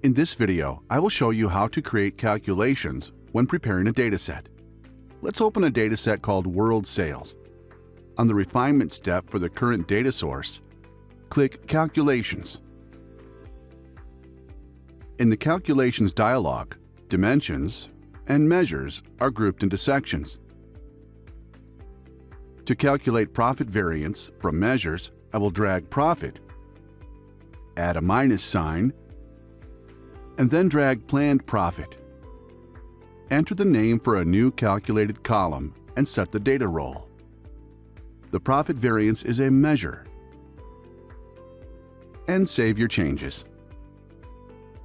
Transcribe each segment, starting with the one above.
In this video, I will show you how to create calculations when preparing a dataset. Let's open a dataset called World Sales. On the refinement step for the current data source, click Calculations. In the Calculations dialog, Dimensions and Measures are grouped into sections. To calculate profit variance from measures, I will drag Profit, add a minus sign, and then drag Planned Profit. Enter the name for a new calculated column and set the data role. The profit variance is a measure. And save your changes.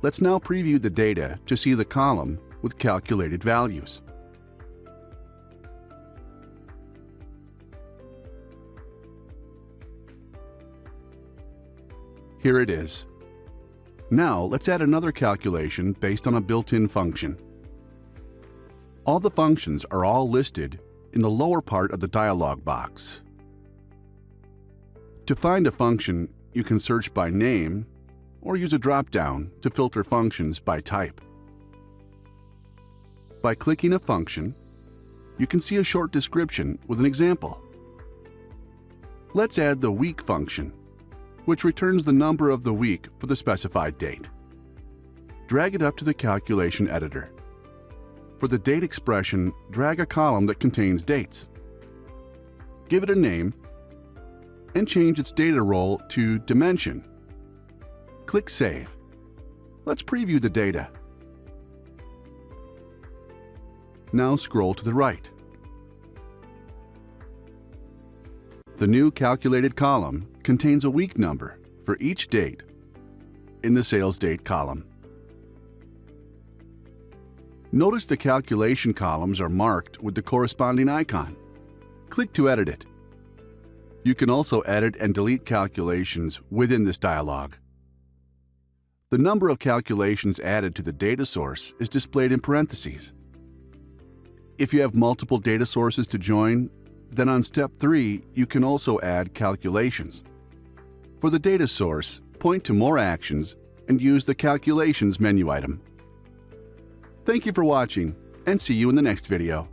Let's now preview the data to see the column with calculated values. Here it is. Now let's add another calculation based on a built-in function. All the functions are all listed in the lower part of the dialog box. To find a function, you can search by name or use a drop-down to filter functions by type. By clicking a function, you can see a short description with an example. Let's add the week function, which returns the number of the week for the specified date. Drag it up to the calculation editor. For the date expression, drag a column that contains dates. Give it a name and change its data role to Dimension. Click Save. Let's preview the data. Now scroll to the right. The new calculated column contains a week number for each date in the sales date column. Notice the calculation columns are marked with the corresponding icon. Click to edit it. You can also edit and delete calculations within this dialog. The number of calculations added to the data source is displayed in parentheses. If you have multiple data sources to join, then on step 3, you can also add calculations. For the data source, point to More Actions and use the Calculations menu item. Thank you for watching, and see you in the next video.